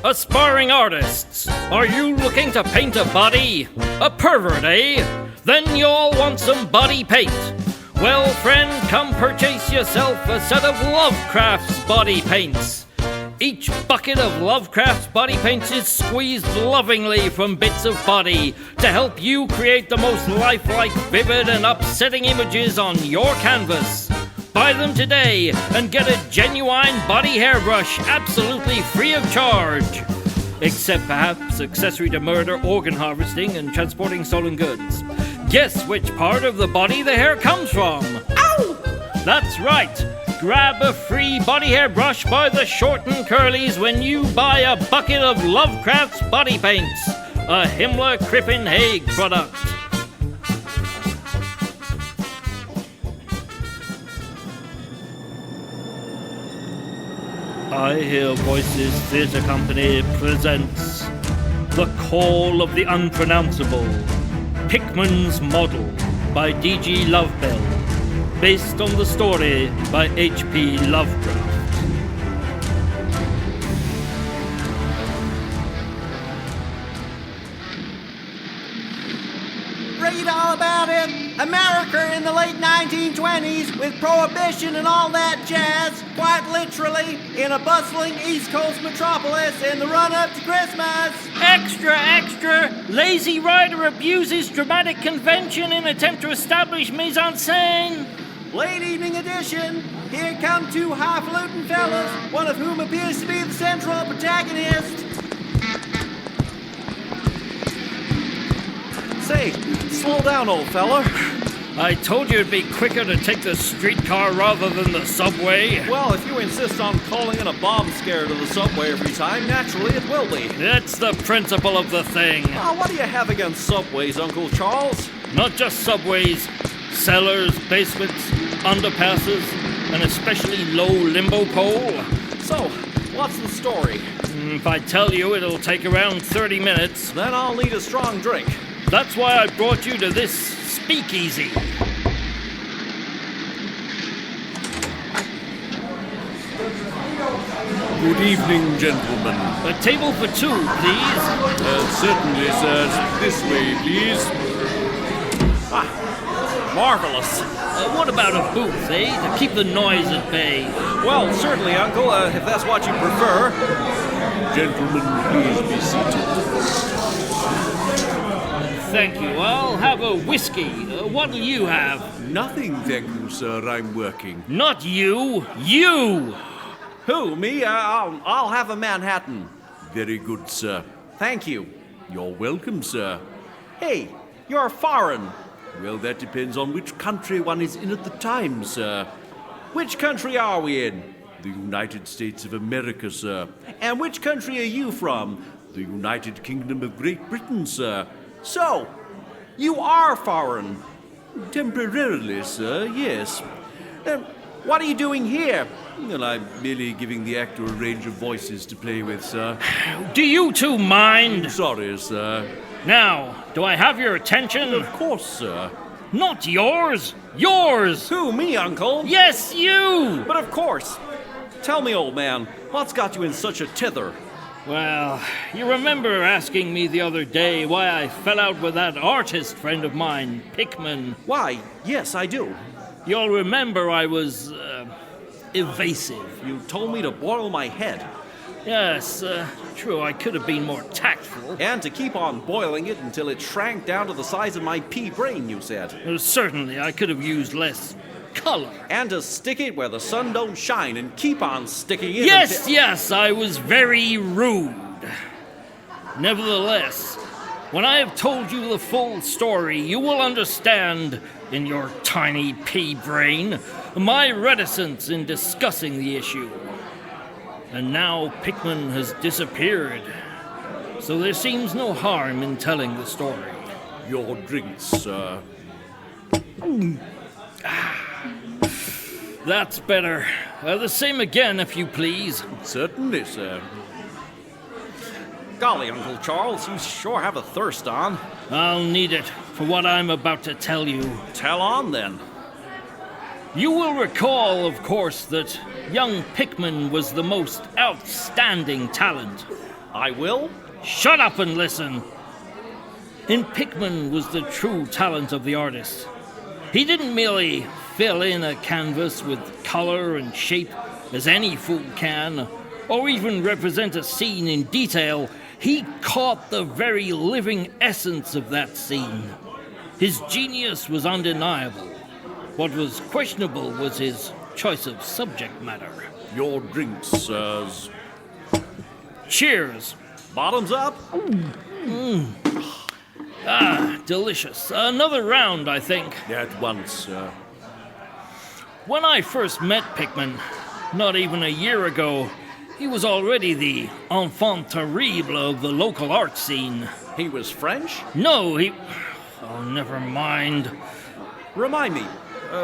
Aspiring artists, are you looking to paint a body? A pervert, eh? Then you'll want some body paint. Well, friend, come purchase yourself a set of Lovecraft's body paints. Each bucket of Lovecraft's body paints is squeezed lovingly from bits of body to help you create the most lifelike, vivid, and upsetting images on your canvas. Buy them today and get a genuine body hairbrush absolutely free of charge. Except perhaps accessory to murder, organ harvesting, and transporting stolen goods. Guess which part of the body the hair comes from? Ow! That's right. Grab a free body hairbrush by the short and curlies when you buy a bucket of Lovecraft's body paints. A Himmler Crippen Hague product. I Hear Voices Theatre Company presents The Call of the Unpronounceable, Pickman's Model by D.G. Lovebell, based on the story by H.P. Lovecraft. Read all about it. America in the late 1920s with Prohibition and all that jazz, quite literally, in a bustling East Coast metropolis in the run-up to Christmas. Extra, extra! Lazy writer abuses dramatic convention in attempt to establish mise-en-scène. Late evening edition. Here come two highfalutin fellas, one of whom appears to be the central protagonist. Say, slow down, old fella. I told you it'd be quicker to take the streetcar rather than the subway. Well, if you insist on calling in a bomb scare to the subway every time, naturally it will be. That's the principle of the thing. What do you have against subways, Uncle Charles? Not just subways, cellars, basements, underpasses, and especially low limbo pole. So, what's the story? If I tell you, it'll take around 30 minutes. Then I'll need a strong drink. That's why I brought you to this speakeasy. Good evening, gentlemen. A table for two, please. Certainly, sir. This way, please. Marvelous. What about a booth, eh? To keep the noise at bay. Well, certainly, Uncle, if that's what you prefer. Gentlemen, please be seated. Thank you. I'll have a whiskey. What'll you have? Nothing, thank you, sir. I'm working. Not you. You! Who, me? I'll have a Manhattan. Very good, sir. Thank you. You're welcome, sir. Hey, you're foreign. Well, that depends on which country one is in at the time, sir. Which country are we in? The United States of America, sir. And which country are you from? The United Kingdom of Great Britain, sir. So, you are foreign. Temporarily, sir, yes. What are you doing here? Well, I'm merely giving the actor a range of voices to play with, sir. Do you two mind? Sorry, sir. Now, do I have your attention? Of course, sir. Not yours. Yours! Who, me, Uncle? Yes, you! But of course. Tell me, old man, what's got you in such a tither? Well, you remember asking me the other day why I fell out with that artist friend of mine, Pickman. Why, yes, I do. You'll remember I was, evasive. You told me to boil my head. Yes, true, I could have been more tactful. And to keep on boiling it until it shrank down to the size of my pea brain, you said. Certainly, I could have used less color. And to stick it where the sun don't shine and keep on sticking it Yes, I was very rude. Nevertheless, when I have told you the full story, you will understand, in your tiny pea brain, my reticence in discussing the issue. And now Pickman has disappeared, so there seems no harm in telling the story. Your drinks, sir. That's better. The same again, if you please. Certainly, sir. Golly, Uncle Charles, you sure have a thirst on. I'll need it for what I'm about to tell you. Tell on, then. You will recall, of course, that young Pickman was the most outstanding talent. I will. Shut up and listen. In Pickman was the true talent of the artist. He didn't merely fill in a canvas with colour and shape as any fool can, or even represent a scene in detail. He caught the very living essence of that scene. His genius was undeniable. What was questionable was his choice of subject matter. Your drinks, sirs. Cheers. Bottoms up. Delicious. Another round, I think. At once, sir. When I first met Pickman, not even a year ago, he was already the enfant terrible of the local art scene. He was French? No, he... Oh, never mind. Remind me,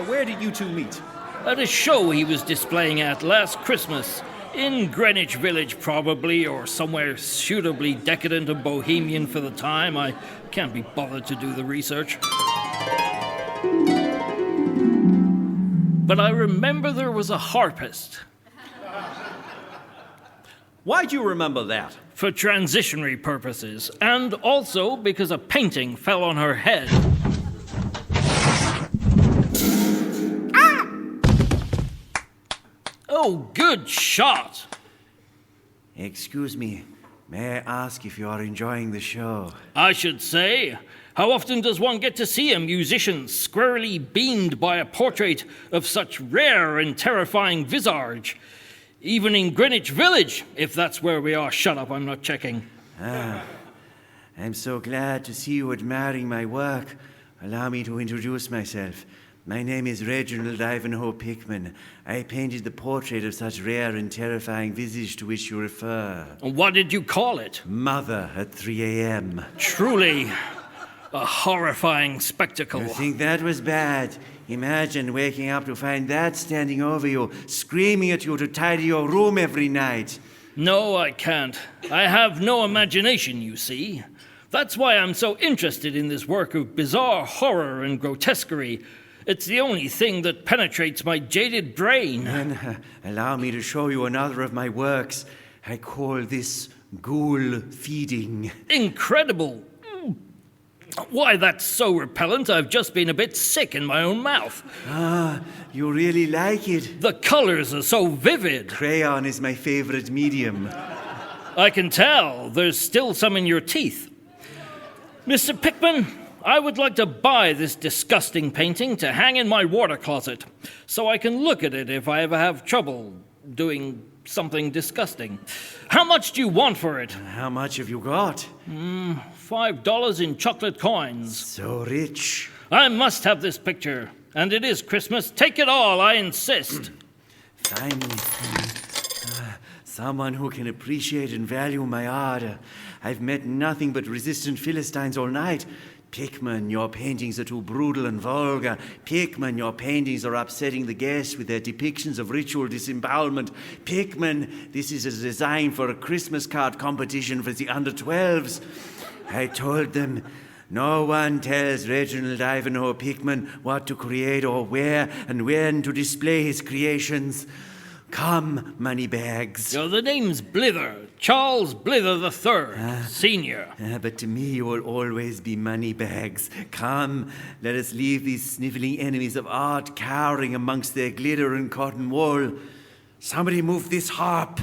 where did you two meet? At a show he was displaying at last Christmas, in Greenwich Village probably, or somewhere suitably decadent and bohemian for the time. I can't be bothered to do the research. But I remember there was a harpist. Why'd you remember that? For transitionary purposes, and also because a painting fell on her head. Oh, good shot! Excuse me, may I ask if you are enjoying the show? I should say. How often does one get to see a musician squarely beamed by a portrait of such rare and terrifying visage? Even in Greenwich Village, if that's where we are. Shut up, I'm not checking. I'm so glad to see you admiring my work. Allow me to introduce myself. My name is Reginald Ivanhoe Pickman. I painted the portrait of such rare and terrifying visage to which you refer. What did you call it? Mother at 3 a.m. Truly a horrifying spectacle. You think that was bad? Imagine waking up to find that standing over you, screaming at you to tidy your room every night. No, I can't. I have no imagination, you see. That's why I'm so interested in this work of bizarre horror and grotesquerie. It's the only thing that penetrates my jaded brain. Then allow me to show you another of my works. I call this ghoul feeding. Incredible. Why, that's so repellent, I've just been a bit sick in my own mouth. You really like it? The colors are so vivid. Crayon is my favorite medium. I can tell. There's still some in your teeth. Mr. Pickman, I would like to buy this disgusting painting to hang in my water closet, so I can look at it if I ever have trouble doing something disgusting. How much do you want for it? How much have you got? $5 in chocolate coins. So rich. I must have this picture, and it is Christmas. Take it all, I insist. Finally, someone who can appreciate and value my art. I've met nothing but resistant Philistines all night. Pickman, your paintings are too brutal and vulgar. Pickman, your paintings are upsetting the guests with their depictions of ritual disembowelment. Pickman, this is a design for a Christmas card competition for the under-12s. I told them, no one tells Reginald Ivanhoe Pickman what to create or where and when to display his creations. Come, moneybags. So the name's Blither, Charles Blither III, Senior. But to me you will always be moneybags. Come, let us leave these sniveling enemies of art cowering amongst their glitter and cotton wool. Somebody move this harp.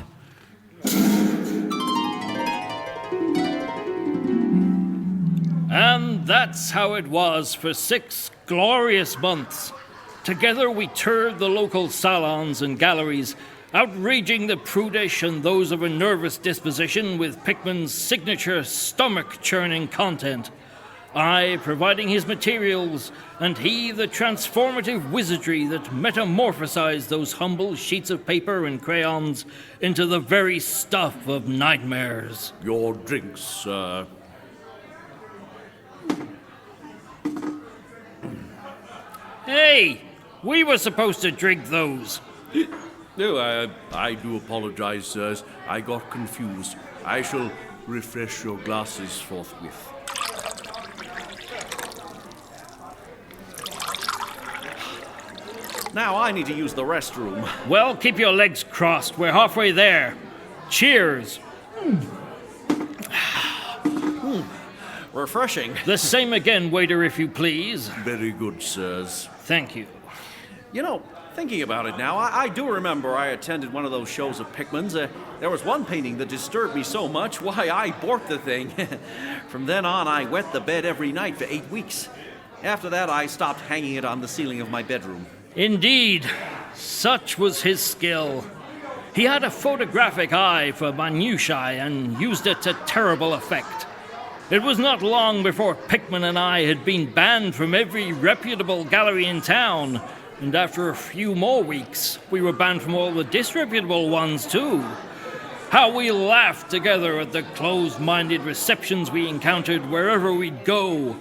And that's how it was for 6 glorious months. Together we toured the local salons and galleries, outraging the prudish and those of a nervous disposition with Pickman's signature stomach-churning content. I providing his materials, and he the transformative wizardry that metamorphosized those humble sheets of paper and crayons into the very stuff of nightmares. Your drinks, sir. Hey! We were supposed to drink those. No, I do apologize, sirs. I got confused. I shall refresh your glasses forthwith. Now I need to use the restroom. Well, keep your legs crossed. We're halfway there. Cheers. refreshing. The same again, waiter, if you please. Very good, sirs. Thank you. You know, thinking about it now, I do remember I attended one of those shows of Pickman's. There was one painting that disturbed me so much, why, I bought the thing. From then on, I wet the bed every night for 8 weeks. After that, I stopped hanging it on the ceiling of my bedroom. Indeed, such was his skill. He had a photographic eye for minutiae and used it to terrible effect. It was not long before Pickman and I had been banned from every reputable gallery in town, and after a few more weeks, we were banned from all the disreputable ones too. How we laughed together at the closed-minded receptions we encountered wherever we'd go.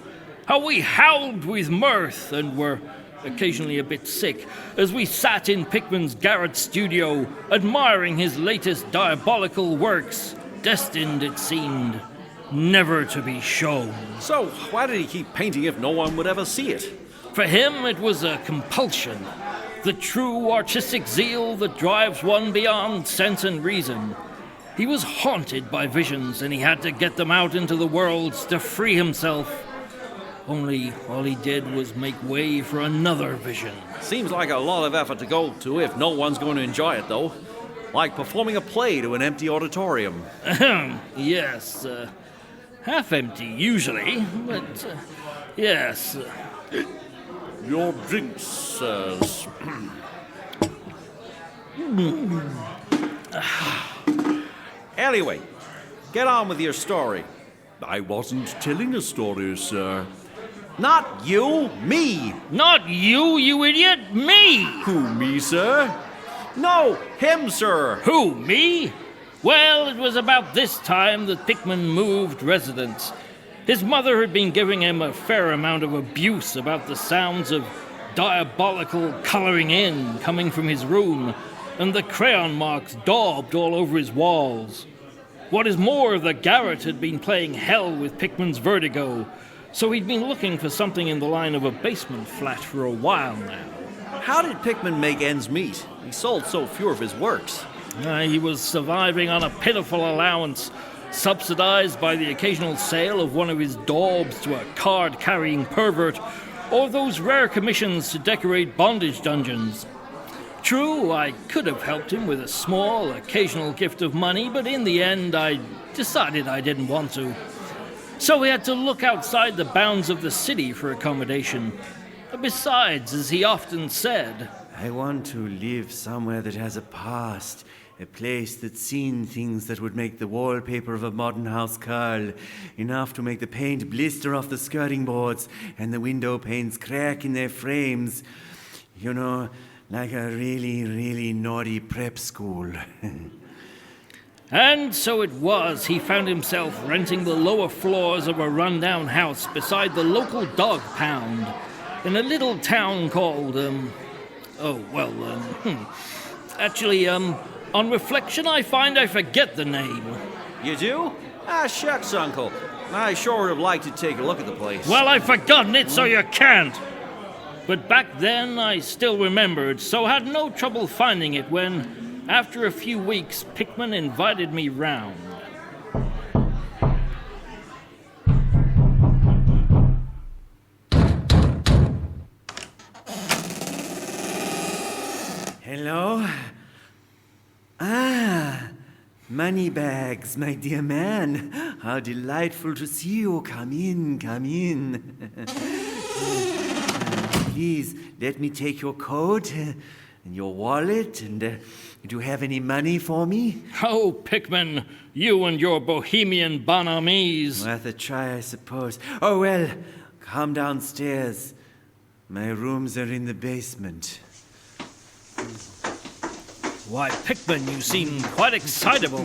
How we howled with mirth and were occasionally a bit sick, as we sat in Pickman's garret studio, admiring his latest diabolical works, destined, it seemed, never to be shown. So, why did he keep painting if no one would ever see it? For him, it was a compulsion, the true artistic zeal that drives one beyond sense and reason. He was haunted by visions, and he had to get them out into the world to free himself. Only all he did was make way for another vision. Seems like a lot of effort to go to if no one's going to enjoy it, though. Like performing a play to an empty auditorium. Yes, half empty usually, but yes. Your drinks, sirs. Anyway, get on with your story. I wasn't telling a story, sir. Not you, me. Not you, you idiot! Me! Who, me, sir? No, him, sir. Who, me? Well, it was about this time that Pickman moved residence. His mother had been giving him a fair amount of abuse about the sounds of diabolical colouring in coming from his room, and the crayon marks daubed all over his walls. What is more, the garret had been playing hell with Pickman's vertigo, so he'd been looking for something in the line of a basement flat for a while now. How did Pickman make ends meet? He sold so few of his works. He was surviving on a pitiful allowance, subsidized by the occasional sale of one of his daubs to a card-carrying pervert, or those rare commissions to decorate bondage dungeons. True, I could have helped him with a small, occasional gift of money, but in the end I decided I didn't want to. So we had to look outside the bounds of the city for accommodation. Besides, as he often said, I want to live somewhere that has a past, a place that's seen things that would make the wallpaper of a modern house curl, enough to make the paint blister off the skirting boards and the window panes crack in their frames. You know, like a really, really naughty prep school. And so it was he found himself renting the lower floors of a rundown house beside the local dog pound in a little town called, Actually, on reflection, I find I forget the name. You do? Ah, shucks, Uncle. I sure would have liked to take a look at the place. Well, I've forgotten it, so you can't. But back then, I still remembered, so had no trouble finding it when, after a few weeks, Pickman invited me round. Hello? Moneybags, my dear man. How delightful to see you. Come in, come in. Please, let me take your coat and your wallet, and do you have any money for me? Oh, Pickman, you and your bohemian bonamies. Worth a try, I suppose. Oh, well, come downstairs. My rooms are in the basement. Why, Pickman, you seem quite excitable.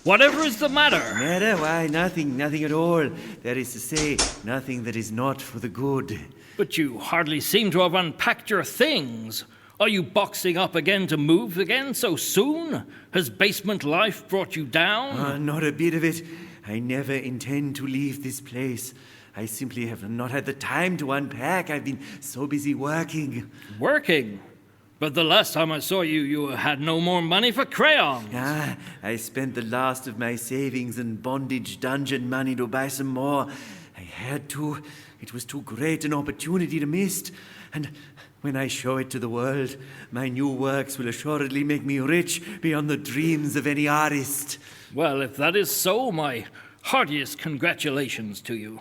Whatever is the matter? Matter? Why, nothing at all. That is to say, nothing that is not for the good. But you hardly seem to have unpacked your things. Are you boxing up again to move again so soon? Has basement life brought you down? Not a bit of it. I never intend to leave this place. I simply have not had the time to unpack. I've been so busy working. Working? But the last time I saw you, you had no more money for crayons. I spent the last of my savings and bondage dungeon money to buy some more. I had to. It was too great an opportunity to miss. And when I show it to the world, my new works will assuredly make me rich beyond the dreams of any artist. Well, if that is so, my heartiest congratulations to you.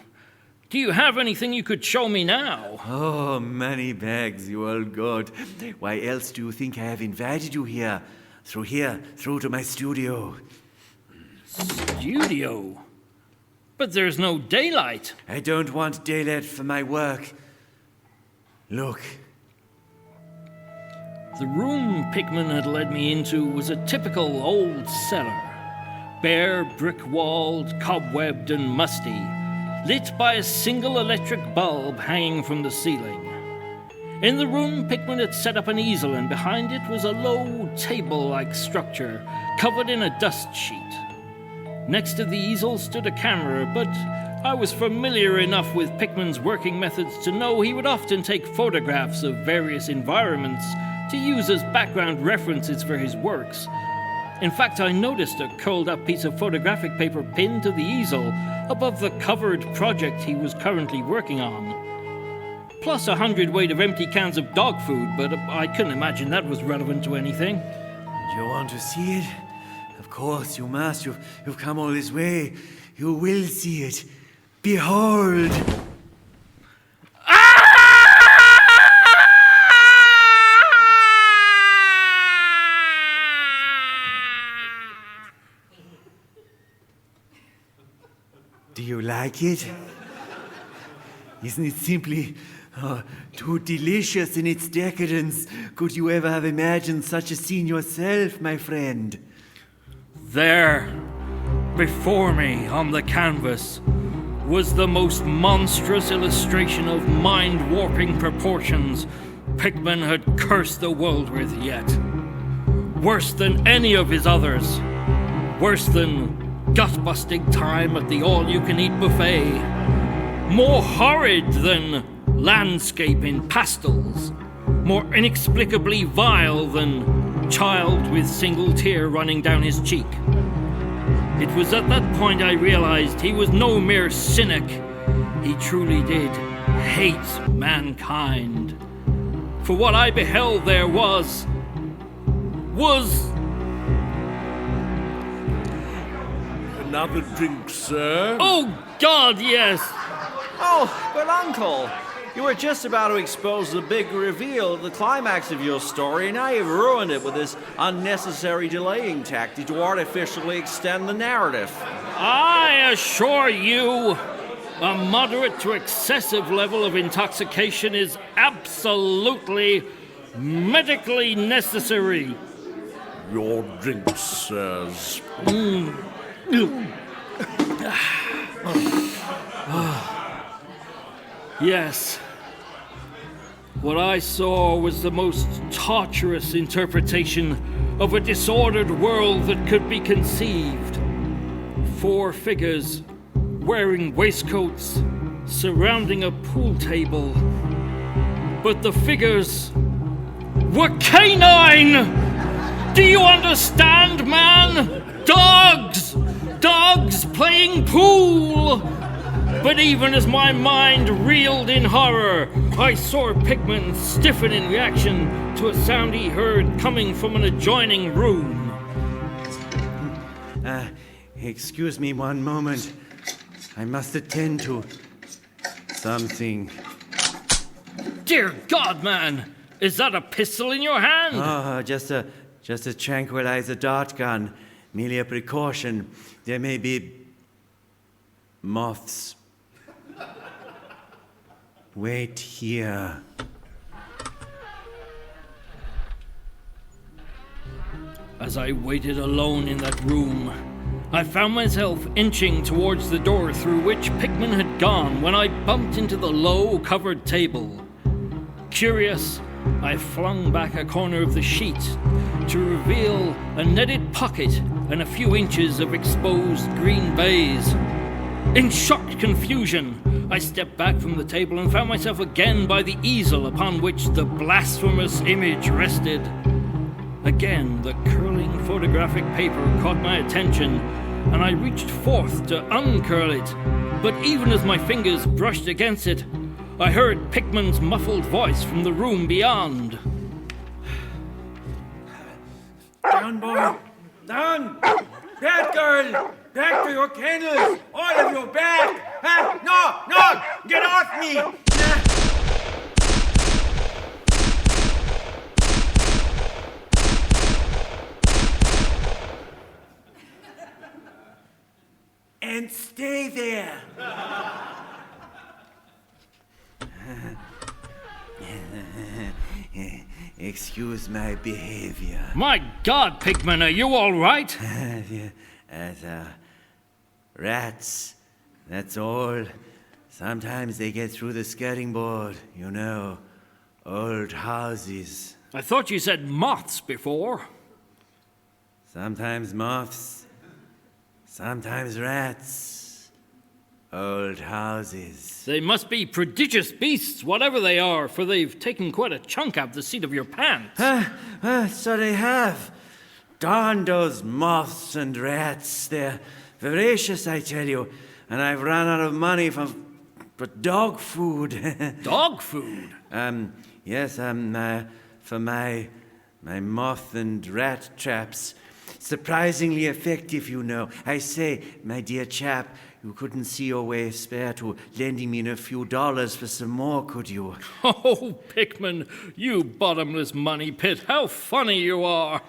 Do you have anything you could show me now? Oh, money bags, you old goat. Why else do you think I have invited you here? Through to my studio. Studio? But there's no daylight. I don't want daylight for my work. Look. The room Pickman had led me into was a typical old cellar. Bare, brick-walled, cobwebbed and musty, lit by a single electric bulb hanging from the ceiling. In the room, Pickman had set up an easel, and behind it was a low, table-like structure covered in a dust sheet. Next to the easel stood a camera, but I was familiar enough with Pickman's working methods to know he would often take photographs of various environments to use as background references for his works. In fact, I noticed a curled-up piece of photographic paper pinned to the easel above the covered project he was currently working on. Plus 100 weight of empty cans of dog food, but I couldn't imagine that was relevant to anything. Do you want to see it? Of course you must. You've come all this way. You will see it. Behold! Do you like it? Isn't it simply too delicious in its decadence? Could you ever have imagined such a scene yourself, my friend? There, before me on the canvas, was the most monstrous illustration of mind-warping proportions Pickman had cursed the world with yet. Worse than any of his others. Worse than gut-busting time at the all-you-can-eat buffet. More horrid than landscape in pastels. More inexplicably vile than child with single tear running down his cheek. It was at that point I realized he was no mere cynic. He truly did hate mankind. For what I beheld there was... Another drink, sir? Oh, God, yes! Oh, but Uncle, you were just about to expose the big reveal at the climax of your story, and now you've ruined it with this unnecessary delaying tactic to artificially extend the narrative. I assure you, a moderate to excessive level of intoxication is absolutely medically necessary. Your drink, sirs. Yes. What I saw was the most torturous interpretation of a disordered world that could be conceived. 4 figures wearing waistcoats surrounding a pool table. But the figures were canine! Do you understand, man? Dogs! Dogs playing pool! But even as my mind reeled in horror, I saw Pickman stiffen in reaction to a sound he heard coming from an adjoining room. Excuse me one moment. I must attend to something. Dear God, man! Is that a pistol in your hand? Oh, just a tranquilizer dart gun. Merely a precaution. There may be moths. Wait here. As I waited alone in that room, I found myself inching towards the door through which Pickman had gone when I bumped into the low covered table. Curious, I flung back a corner of the sheet to reveal a netted pocket and a few inches of exposed green baize. In shocked confusion, I stepped back from the table and found myself again by the easel upon which the blasphemous image rested. Again, the curling photographic paper caught my attention, and I reached forth to uncurl it, But even as my fingers brushed against it, I heard Pickman's muffled voice from the room beyond. Down, boy! Down! That girl! Back to your kennels! All of you back! No! Get off me! And stay there! Excuse my behavior. My God, Pickman, are you all right? Rats, that's all. Sometimes they get through the skirting board, you know. Old houses. I thought you said moths before. Sometimes moths. Sometimes rats. Old houses. They must be prodigious beasts, whatever they are, for they've taken quite a chunk out the seat of your pants. So they have. Darn those moths and rats. They're voracious, I tell you. And I've run out of money for dog food. Dog food? Yes, for my moth and rat traps. Surprisingly effective, you know. I say, my dear chap, you couldn't see your way spare to lending me a few dollars for some more, could you? Oh, Pickman, you bottomless money pit, how funny you are.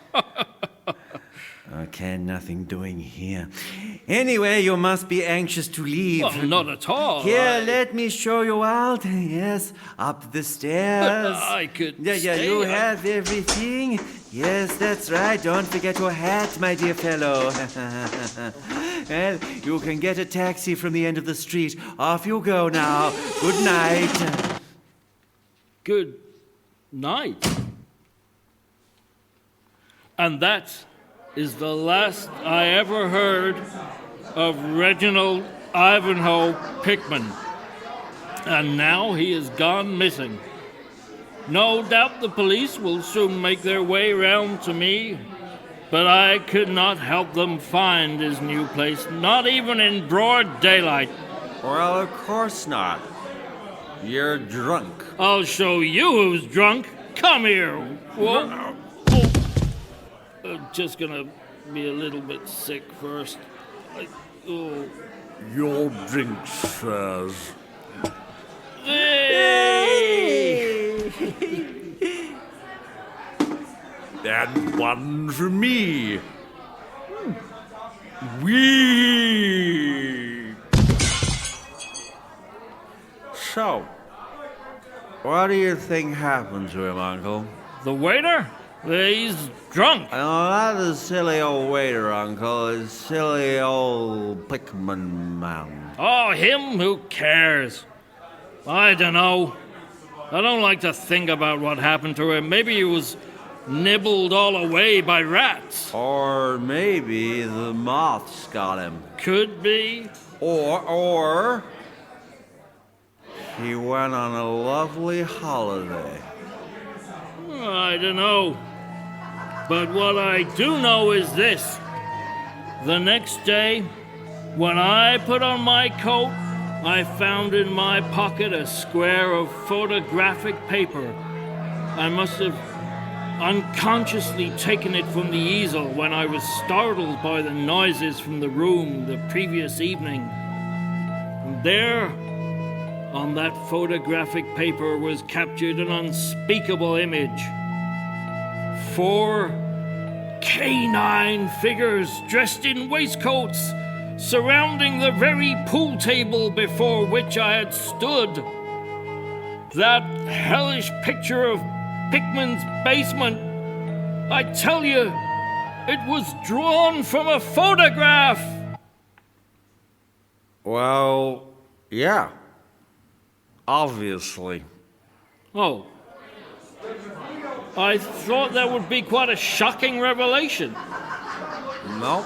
Okay, nothing doing here. Anyway, you must be anxious to leave. Well, not at all. Here, let me show you out. Yes, up the stairs. I could Yeah, stay. you have everything. Yes, that's right. Don't forget your hat, my dear fellow. Well, you can get a taxi from the end of the street. Off you go now. Good night. Good night. And that is the last I ever heard of Reginald Ivanhoe Pickman. And now he is gone missing. No doubt the police will soon make their way round to me, but I could not help them find his new place, not even in broad daylight. Well, of course not. You're drunk. I'll show you who's drunk. Come here. Whoa. Just gonna be a little bit sick first. Your drink, sirs. And one for me. Wee. So, what do you think happened to him, Uncle? The waiter? He's drunk. Oh, not the silly old waiter, Uncle. It's silly old Pickman man. Oh, him? Who cares? I don't know. I don't like to think about what happened to him. Maybe he was nibbled all away by rats. Or maybe the moths got him. Could be. Or he went on a lovely holiday. I don't know. But what I do know is this. The next day, when I put on my coat, I found in my pocket a square of photographic paper. I must have unconsciously taken it from the easel when I was startled by the noises from the room the previous evening. And there, on that photographic paper, was captured an unspeakable image. 4 canine figures dressed in waistcoats surrounding the very pool table before which I had stood. That hellish picture of Pickman's basement, I tell you, it was drawn from a photograph. Well, yeah. Obviously. Oh. I thought that would be quite a shocking revelation. No.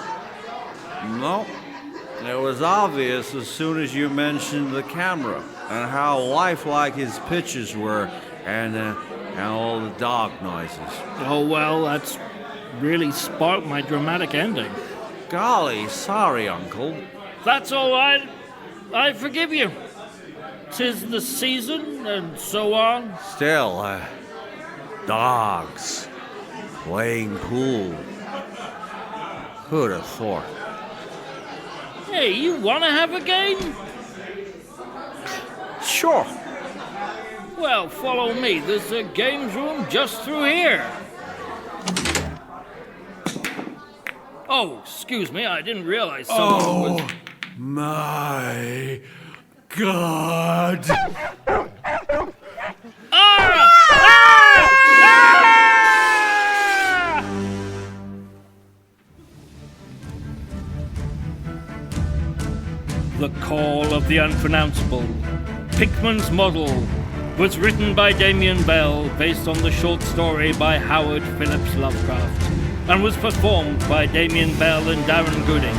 It was obvious as soon as you mentioned the camera and how lifelike his pictures were and all the dog noises. Oh, well, that's really sparked my dramatic ending. Golly, sorry, Uncle. That's all right. I forgive you. 'Tis the season, and so on. Still, dogs playing pool. Who'd have thought? Hey, you wanna have a game? Sure. Well, follow me. There's a games room just through here. Oh, excuse me, I didn't realize someone was... My God! Ah! The Call of the Unpronounceable, Pickman's Model, was written by Damien Bell based on the short story by Howard Phillips Lovecraft and was performed by Damien Bell and Darren Gooding.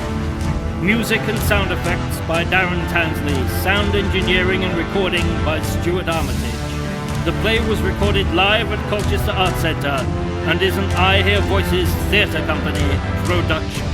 Music and sound effects by Darren Tansley, sound engineering and recording by Stuart Armitage. The play was recorded live at Colchester Arts Centre and is an I Hear Voices Theatre Company production.